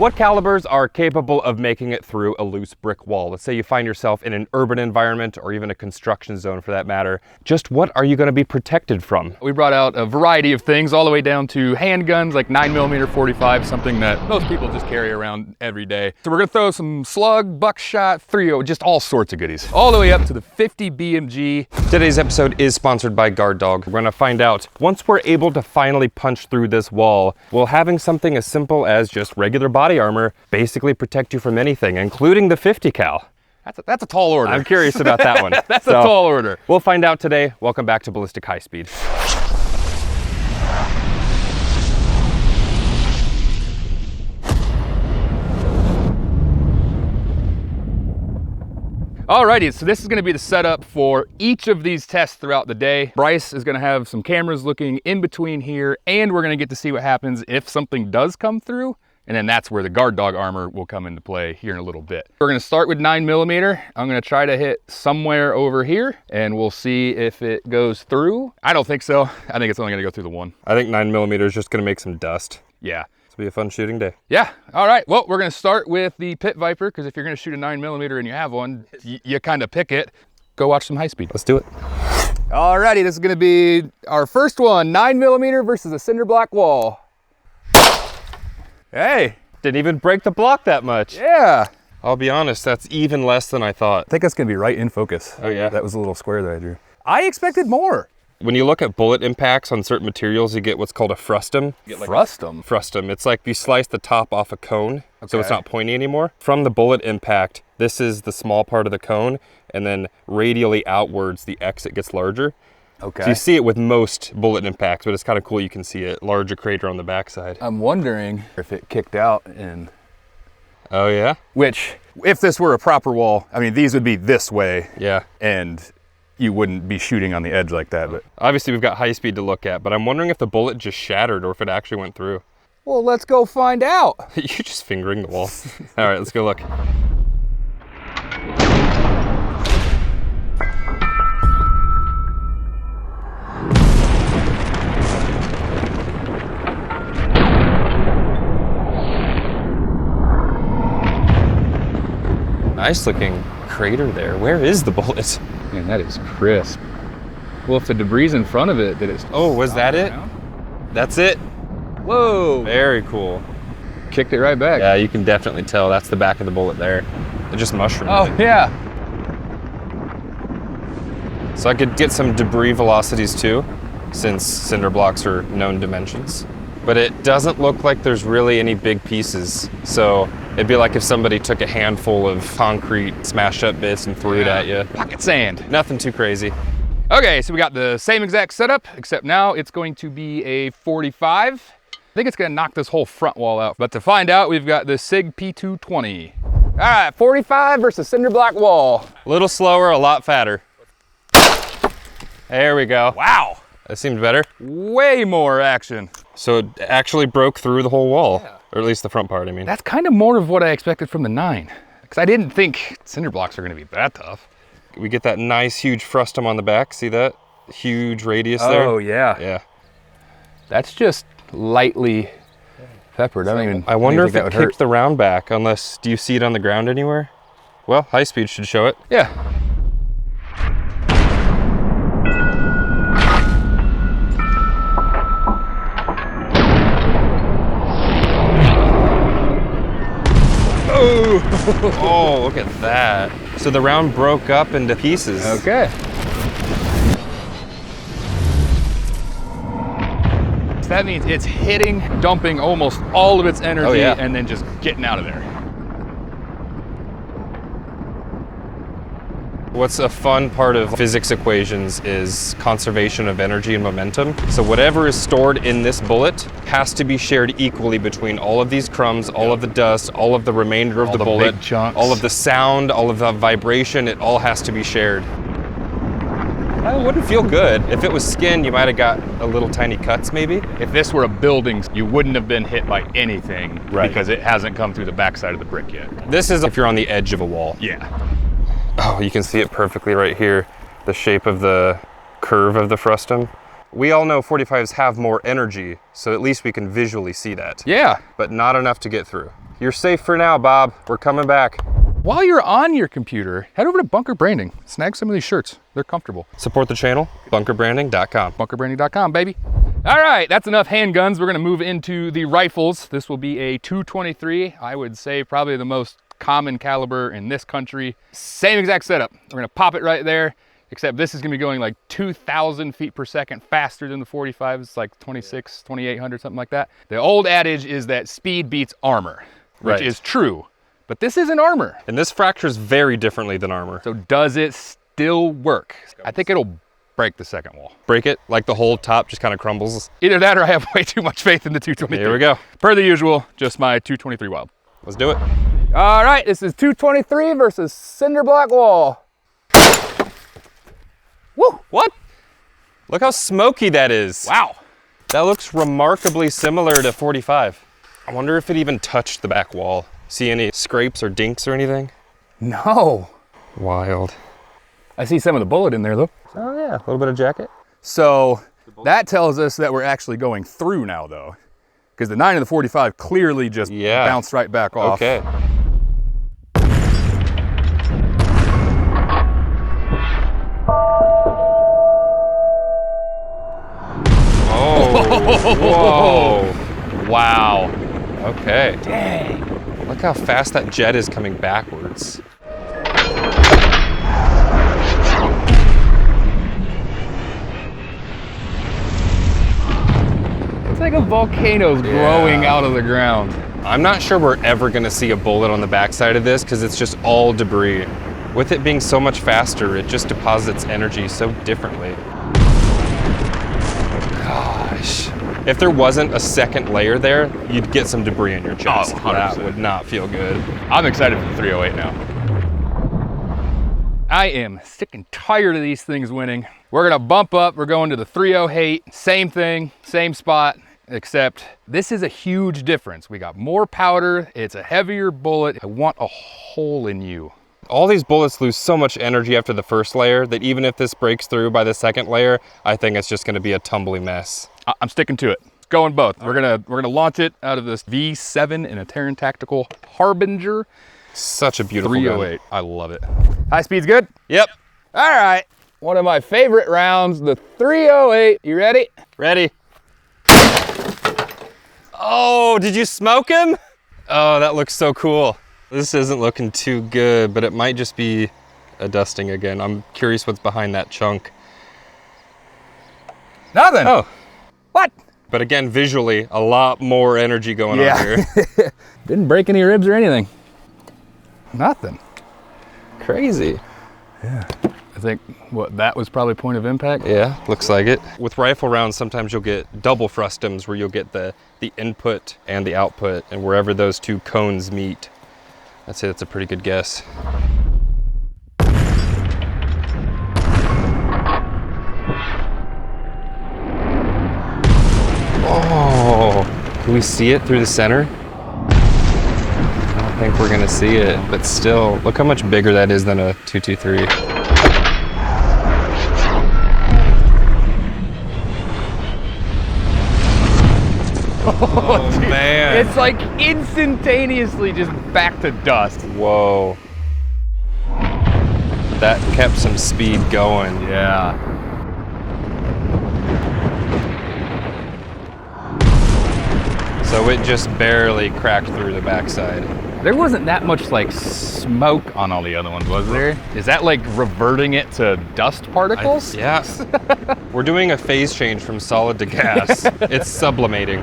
What calibers are capable of making it through a loose brick wall? Let's say you find yourself in an urban environment or even a construction zone for that matter. Just what are you going to be protected from? We brought out a variety of things all the way down to handguns like 9mm 45, something that most people just carry around every day. So we're going to throw some slug, buckshot, .308, just all sorts of goodies. All the way up to the 50 BMG. Today's episode is sponsored by Guard Dog. We're going to find out, once we're able to finally punch through this wall, will having something as simple as just regular body armor basically protect you from anything, including the 50 cal. That's a tall order. I'm curious about that one. That's a tall order. We'll find out today. Welcome back to Ballistic High Speed. Alrighty, so this is going to be the setup for each of these tests throughout the day. Bryce is going to have some cameras looking in between here, and we're going to get to see what happens if something does come through. And then that's where the Guard Dog armor will come into play here in a little bit. We're gonna start with 9mm. I'm gonna try to hit somewhere over here and we'll see if it goes through. I don't think so. I think it's only gonna go through the one. I think 9mm is just gonna make some dust. Yeah. It'll be a fun shooting day. Yeah, all right. Well, we're gonna start with the Pit Viper, because if you're gonna shoot a 9mm and you have one, you kind of pick it. Go watch some high speed. Let's do it. Alrighty, this is gonna be our first one, 9mm versus a cinder block wall. Hey, didn't even break the block that much. Yeah. I'll be honest, that's even less than I thought. I think that's gonna be right in focus. Oh yeah? That was a little square that I drew. I expected more. When you look at bullet impacts on certain materials, you get what's called a frustum. Frustum? Frustum. It's like you slice the top off a cone, so it's not pointy anymore. From the bullet impact, this is the small part of the cone, and then radially outwards, the exit gets larger. Okay. So you see it with most bullet impacts, but it's kind of cool you can see it. Larger crater on the backside. I'm wondering if it kicked out and... Oh yeah? Which, if this were a proper wall, I mean, these would be this way. Yeah. And you wouldn't be shooting on the edge like that, but... Obviously we've got high speed to look at, but I'm wondering if the bullet just shattered or if it actually went through. Well, let's go find out. You're just fingering the wall. All right, let's go look. Nice looking crater there. Where is the bullet? Man, that is crisp. Well, if the debris in front of it, did it... Oh, was that it? That's it? Whoa. Very cool. Kicked it right back. Yeah, you can definitely tell that's the back of the bullet there. It just mushroomed. Oh, yeah. So I could get some debris velocities too, since cinder blocks are known dimensions. But it doesn't look like there's really any big pieces. So it'd be like if somebody took a handful of concrete smashed up bits and threw it at you. Pocket sand. Nothing too crazy. Okay, so we got the same exact setup, except now it's going to be a 45. I think it's gonna knock this whole front wall out. But to find out, we've got the SIG P220. All right, 45 versus cinder block wall. A little slower, a lot fatter. There we go. Wow. That seemed better. Way more action. So it actually broke through the whole wall, or at least the front part, I mean. That's kind of more of what I expected from the 9, because I didn't think cinder blocks are gonna be that tough. We get that nice huge frustum on the back, see that? Huge radius there. Oh yeah. Yeah. That's just lightly peppered. I wonder if it kicked the round back, unless, do you see it on the ground anywhere? Well, high speed should show it. Yeah. Oh, look at that. So the round broke up into pieces. Okay. So that means it's hitting, dumping almost all of its energy, and then just getting out of there. What's a fun part of physics equations is conservation of energy and momentum. So whatever is stored in this bullet has to be shared equally between all of these crumbs, all of the dust, all of the remainder of the bullet, big chunks, all of the sound, all of the vibration, it all has to be shared. It wouldn't feel good. If it was skin, you might have got a little tiny cuts maybe. If this were a building, you wouldn't have been hit by anything because it hasn't come through the backside of the brick yet. This is if you're on the edge of a wall. Yeah. Oh, you can see it perfectly right here. The shape of the curve of the frustum. We all know 45s have more energy, so at least we can visually see that. Yeah. But not enough to get through. You're safe for now, Bob. We're coming back. While you're on your computer, head over to Bunker Branding. Snag some of these shirts. They're comfortable. Support the channel, bunkerbranding.com. Bunkerbranding.com, baby. All right, that's enough handguns. We're gonna move into the rifles. This will be a 223. I would say probably the most common caliber in this country. Same exact setup. We're gonna pop it right there, except this is gonna be going like 2,000 feet per second faster than the 45. It's like 26, 2,800, something like that. The old adage is that speed beats armor, which is true. But this isn't armor. And this fractures very differently than armor. So does it still work? I think it'll break the second wall. Break it, like the whole top just kind of crumbles. Either that or I have way too much faith in the 223. Here we go. Per the usual, just my 223 Wild. Let's do it. All right, this is 223 versus cinder block wall. Woo, what? Look how smoky that is. Wow. That looks remarkably similar to 45. I wonder if it even touched the back wall. See any scrapes or dinks or anything? No. Wild. I see some of the bullet in there though. Oh yeah, a little bit of jacket. So that tells us that we're actually going through now though, because the 9 and the 45 clearly just bounced right back off. Okay. Oh, whoa. Wow. Okay. Dang. Look how fast that jet is coming backwards. It's like a volcano's growing out of the ground. I'm not sure we're ever gonna see a bullet on the backside of this because it's just all debris. With it being so much faster, it just deposits energy so differently. Gosh. If there wasn't a second layer there, you'd get some debris in your chest. Oh, 100%. That would not feel good. I'm excited for the 308 now. I am sick and tired of these things winning. We're gonna bump up, we're going to the 308, same thing, same spot, except this is a huge difference. We got more powder, it's a heavier bullet. I want a hole in you. All these bullets lose so much energy after the first layer that even if this breaks through by the second layer, I think it's just gonna be a tumbly mess. I'm sticking to it. It's going both. We're gonna launch it out of this V7 in a Terran Tactical Harbinger. Such a beautiful 308. gun. I love it. High speed's good? Yep. All right. One of my favorite rounds, the 308. You ready? Ready. Oh, did you smoke him? Oh, that looks so cool. This isn't looking too good, but it might just be a dusting again. I'm curious what's behind that chunk. Nothing. Oh. What? But again, visually, a lot more energy going on here. Didn't break any ribs or anything. Nothing. Crazy. Yeah. I think, that was probably point of impact? Yeah, looks like it. With rifle rounds, sometimes you'll get double frustums where you'll get the input and the output, and wherever those two cones meet. I'd say that's a pretty good guess. Oh, can we see it through the center? I don't think we're gonna see it, but still, look how much bigger that is than a 223. Oh man. It's like instantaneously just back to dust. Whoa. That kept some speed going. Yeah. So it just barely cracked through the backside. There wasn't that much like smoke on all the other ones, was there? Is that like reverting it to dust particles? Yeah. We're doing a phase change from solid to gas. It's sublimating.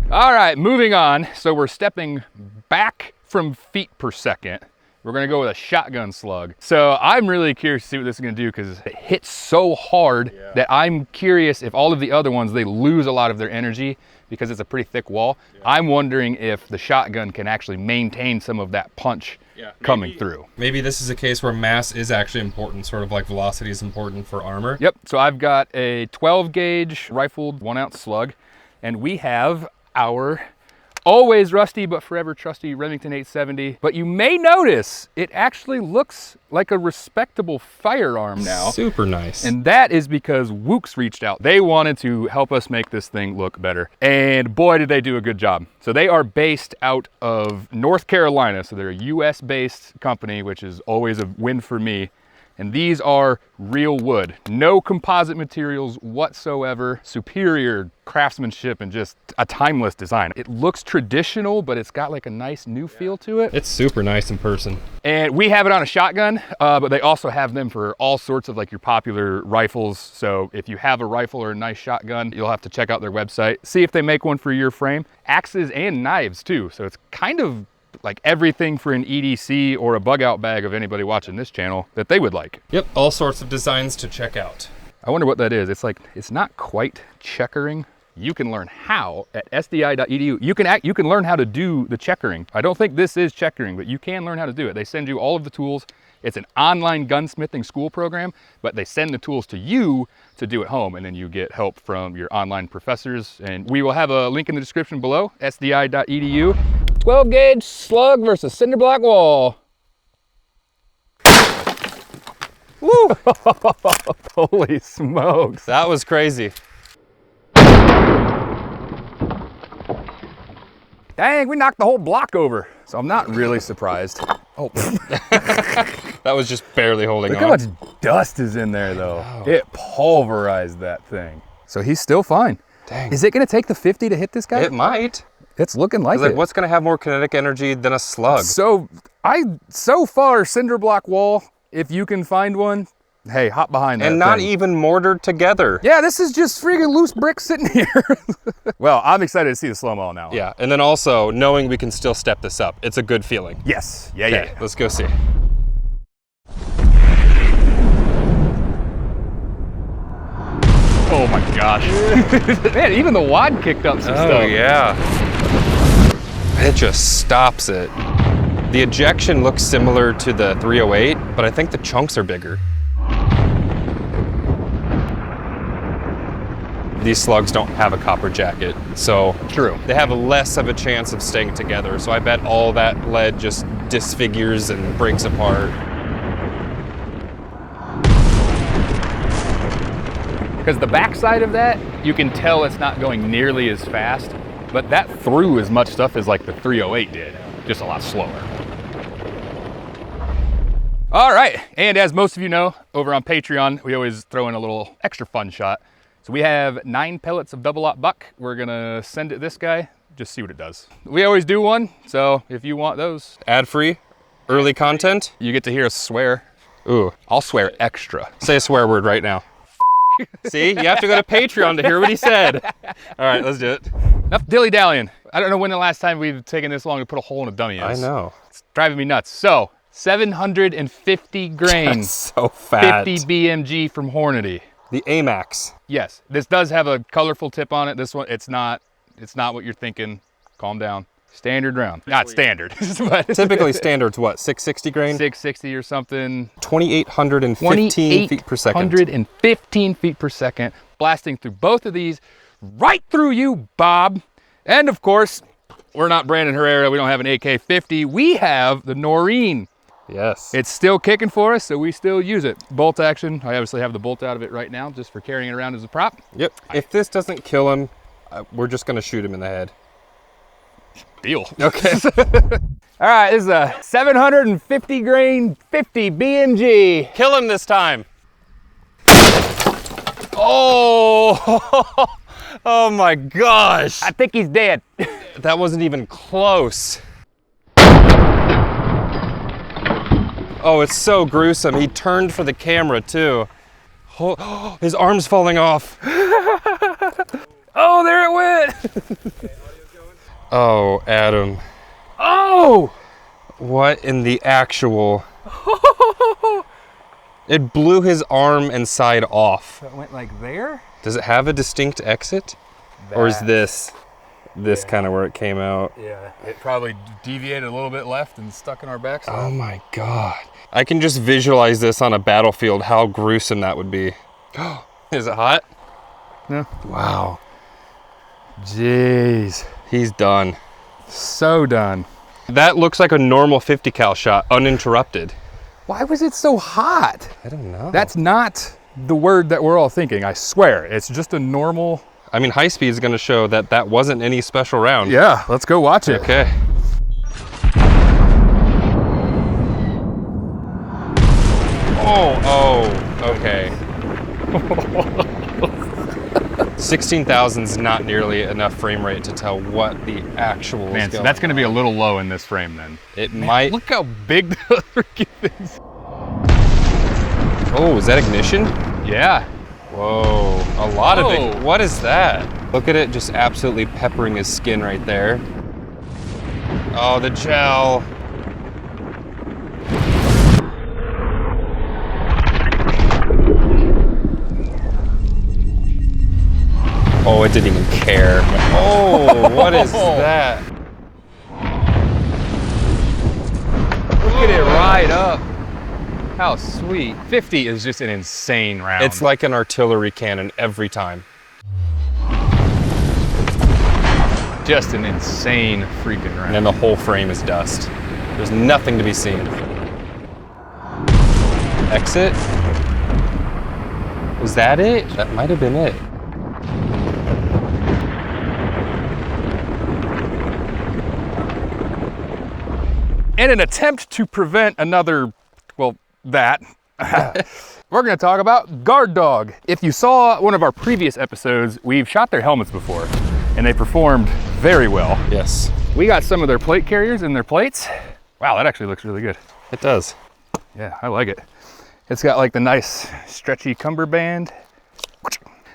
All right, moving on. So we're stepping back from feet per second. We're gonna go with a shotgun slug. So I'm really curious to see what this is gonna do because it hits so hard that I'm curious if all of the other ones, they lose a lot of their energy because it's a pretty thick wall. I'm wondering if the shotgun can actually maintain some of that punch coming through. Maybe this is a case where mass is actually important, sort of like velocity is important for armor. Yep, so I've got a 12 gauge rifled 1 ounce slug and we have our always rusty but forever trusty Remington 870. But you may notice it actually looks like a respectable firearm now. Super nice. And that is because Wooks reached out. They wanted to help us make this thing look better. And boy, did they do a good job. So they are based out of North Carolina. So they're a US based company, which is always a win for me. And these are real wood, no composite materials whatsoever, superior craftsmanship and just a timeless design. It looks traditional, but it's got like a nice new feel to it. It's super nice in person. And we have it on a shotgun, but they also have them for all sorts of like your popular rifles. So if you have a rifle or a nice shotgun, you'll have to check out their website, see if they make one for your frame. Axes and knives too. So it's kind of like everything for an EDC or a bug out bag of anybody watching this channel that they would like. Yep, all sorts of designs to check out. I wonder what that is. It's like, it's not quite checkering. You can learn how at sdi.edu. You can learn how to do the checkering. I don't think this is checkering, but you can learn how to do it. They send you all of the tools. It's an online gunsmithing school program, but they send the tools to you to do at home, and then you get help from your online professors. And we will have a link in the description below, sdi.edu. 12 gauge slug versus cinder block wall. Woo! Holy smokes. That was crazy. Dang, we knocked the whole block over. So I'm not really surprised. Oh. That was just barely holding Look on. how much dust is in there though. Oh. It pulverized that thing. So he's still fine. Dang. Is it gonna take the 50 to hit this guy? It might. It's looking like Like, it. what's gonna have more kinetic energy than a slug? So far, cinder block wall, if you can find one, hey, hop behind that and not thing. even mortared together. Yeah, this is just freaking loose bricks sitting here. Well, I'm excited to see the slow-mo now. Yeah, and then also knowing we can still step this up. It's a good feeling. Yes, yeah, Okay, yeah. let's go see. Oh my gosh. Man, even the wad kicked up some stuff. Oh yeah. It just stops it. The ejection looks similar to the 308, but I think the chunks are bigger. These slugs don't have a copper jacket, so True. they have less of a chance of staying together. So I bet all that lead just disfigures and breaks apart. Because the backside of that, you can tell it's not going nearly as fast, but that threw as much stuff as like the 308 did, just a lot slower. All right, and as most of you know, over on Patreon, we always throw in a little extra fun shot. So we have 9 pellets of double-aught buck. We're gonna send it this guy, just see what it does. We always do one, so if you want those. Ad-free, early content. You get to hear us swear. Ooh, I'll swear extra. say a swear word right now. See, you have to go to Patreon to hear what he said. All right, let's do it. Enough dilly-dallying. I don't know when the last time we've taken this long to put a hole in a dummy is. I know. It's driving me nuts. So, 750 grain, That's so fat. 50 BMG from Hornady. The AMAX. Yes, this does have a colorful tip on it. This one, it's not what you're thinking. Calm down. Standard round. Not standard, but Typically standard's what, 660 grain? 660 or something. 2,815 feet per second. 2,815 feet per second. Blasting through both of these, right through you, Bob. And of course, we're not Brandon Herrera. We don't have an AK-50. We have the Noreen. Yes. It's still kicking for us, so we still use it. Bolt action. I obviously have the bolt out of it right now just for carrying it around as a prop. Yep. If this doesn't kill him, we're just going to shoot him in the head. Deal. Okay. All right, this is a 750 grain, 50 BMG. Kill him this time. Oh, oh my gosh. I think he's dead. That wasn't even close. Oh, it's so gruesome. He turned for the camera too. Oh, his arm's falling off. Oh, there it went. Oh, Adam. Oh! What in the actual? It blew his arm and side off. So it went like there? Does it have a distinct exit? Or is this kind of where it came out? Yeah, it probably deviated a little bit left and stuck in our backs. Oh my God. I can just visualize this on a battlefield, how gruesome that would be. Is it hot? No. Wow. Jeez. He's done. So done. That looks like a normal 50 cal shot, uninterrupted. Why was it so hot? I don't know. That's not the word that we're all thinking, I swear. It's just a normal... I mean, high speed is going to show that that wasn't any special round. Yeah, let's go watch it. Okay. Okay. 16,000 is not nearly enough frame rate to tell what the actual Man, is so going that's gonna be a little low in this frame then. It might. Look how big the freaking things. Oh, is that ignition? Yeah. Whoa, a lot of Whoa. it. What is that? Look at it just absolutely peppering his skin right there. Oh, the gel. Oh, it didn't even care. Oh, what is that? Look at it ride up. How sweet. 50 is just an insane round. It's like an artillery cannon every time. just an insane freaking round. And then the whole frame is dust. There's nothing to be seen. Exit? Was that it? That might have been it. In an attempt to prevent another, well, that, we're gonna talk about Guard Dog. If you saw one of our previous episodes, we've shot their helmets before, and they performed very well. Yes. We got some of their plate carriers in their plates. Wow, that actually looks really good. It does. Yeah, I like it. It's got like the nice stretchy cummerband.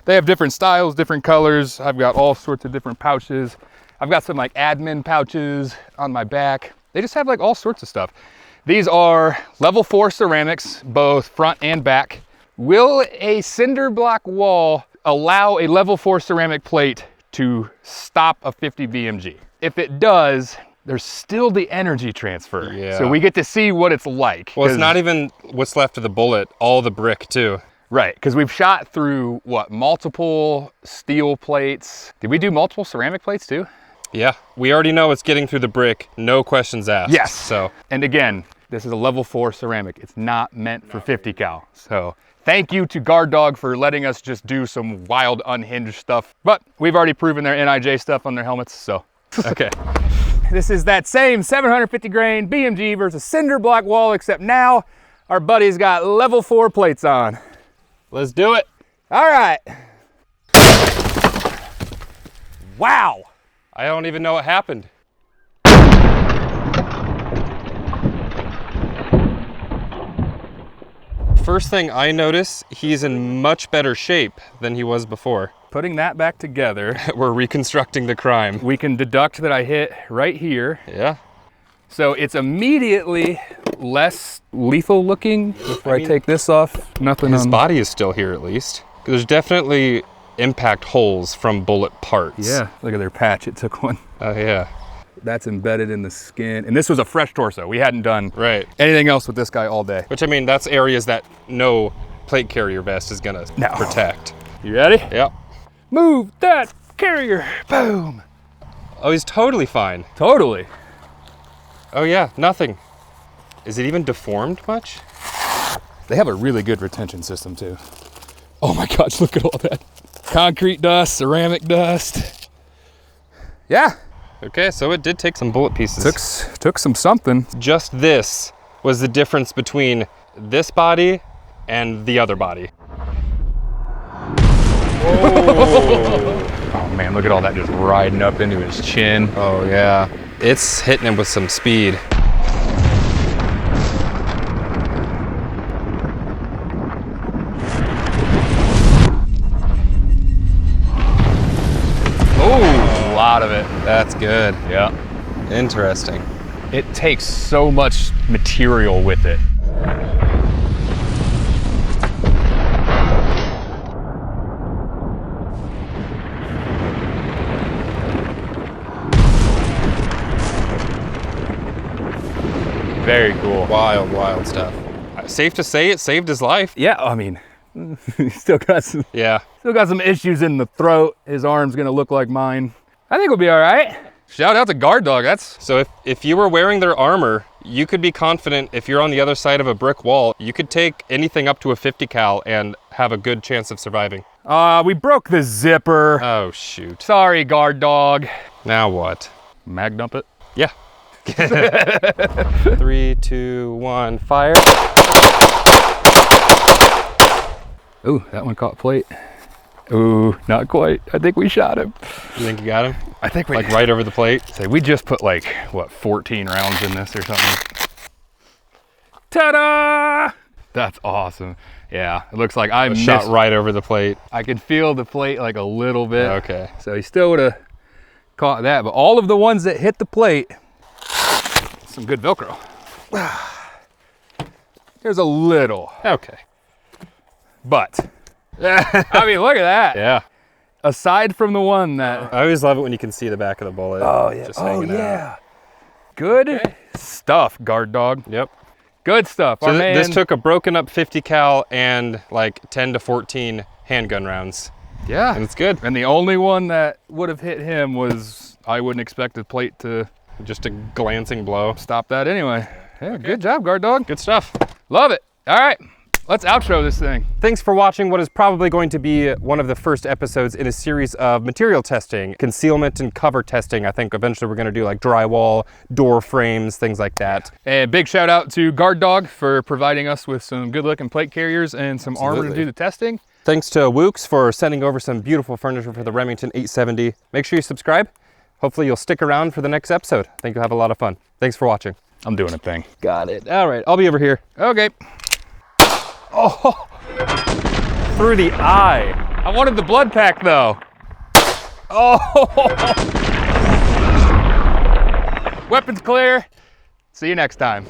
They have different styles, different colors. I've got all sorts of different pouches. I've got some like admin pouches on my back. They just have like all sorts of stuff. These are level 4 ceramics, both front and back. Will a cinder block wall allow a level 4 ceramic plate to stop a 50 BMG? If it does, there's still the energy transfer. Yeah. So we get to see what it's like. Well, it's not even what's left of the bullet, all the brick too. Right, because we've shot through what, multiple steel plates. Did we do multiple ceramic plates too? Yeah, we already know it's getting through the brick, no questions asked. Yes. So, and again, this is a level 4 ceramic. It's not meant for 50 cal. So thank you to Guard Dog for letting us just do some wild, unhinged stuff. But we've already proven their NIJ stuff on their helmets, so. okay. This is that same 750 grain BMG versus cinder block wall, except now our buddy's got level 4 plates on. Let's do it. All right. Wow. I don't even know what happened. First thing I notice, he's in much better shape than he was before. Putting that back together, We're reconstructing the crime. we can deduct that I hit right here. Yeah. So it's immediately less lethal looking. Before I take this off, nothing His on. body is still here at least. There's definitely impact holes from bullet parts. Yeah, look at their patch, it took one. Oh yeah. That's embedded in the skin. And this was a fresh torso. We hadn't done Right. anything else with this guy all day. Which I mean, that's areas that no plate carrier vest is gonna No. protect. You ready? Yep. Move that carrier, boom. Oh, he's totally fine. Totally. Oh yeah, nothing. Is it even deformed much? They have a really good retention system too. Oh my gosh, look at all that. Concrete dust, ceramic dust. Yeah, Okay, so it did take some bullet pieces. took some something. Just this was the difference between this body and the other body. Oh man, look at all that just riding up into his chin. Oh yeah. It's hitting him with some speed. Oh, a lot of it. That's good. Yeah. Interesting. It takes so much material with it. Very cool. Wild, wild stuff. Safe to say it saved his life. Yeah, I mean, still got some Yeah. issues in the throat. His arm's gonna look like mine. I think we'll be all right. Shout out to Guard Dog. That's So if you were wearing their armor, you could be confident if you're on the other side of a brick wall, you could take anything up to a 50 cal and have a good chance of surviving. we broke the zipper. Oh, shoot. Sorry, Guard Dog. Now what? Mag dump it. Yeah. 3, 2, 1, fire. Ooh, that one caught plate. Ooh, not quite. I think we shot him. You think you got him? I think we Like right over the plate? say we just put like what 14 rounds in this or something. Ta-da! That's awesome. Yeah, it looks like I Shot missed. right over the plate. I could feel the plate like a little bit. Okay. So he still would have caught that, but all of the ones that hit the plate, some good Velcro. There's a little, Okay. but I mean, look at that. Yeah. Aside from the one that, I always love it when you can see the back of the bullet. oh yeah, Just hanging out. good stuff, Guard Dog. Yep. Good stuff. So Our man, this took a broken up 50 cal and like 10 to 14 handgun rounds. yeah, And it's good. and the only one that would have hit him was, I wouldn't expect the plate to Just a glancing blow. stop that anyway. Yeah, good job, Guard Dog. Good stuff. Love it. All right, let's outro this thing. Thanks for watching what is probably going to be one of the first episodes in a series of material testing, concealment and cover testing. I think eventually we're going to do like drywall, door frames, things like that. And big shout out to Guard Dog for providing us with some good looking plate carriers and some armor to Absolutely. do the testing. Thanks to Wooks for sending over some beautiful furniture for the Remington 870. Make sure you subscribe. Hopefully you'll stick around for the next episode. I think you'll have a lot of fun. Thanks for watching. I'm doing a thing. Got it. All right, I'll be over here. Okay. Oh, through the eye. I wanted the blood pack though. Oh. Weapons clear. See you next time.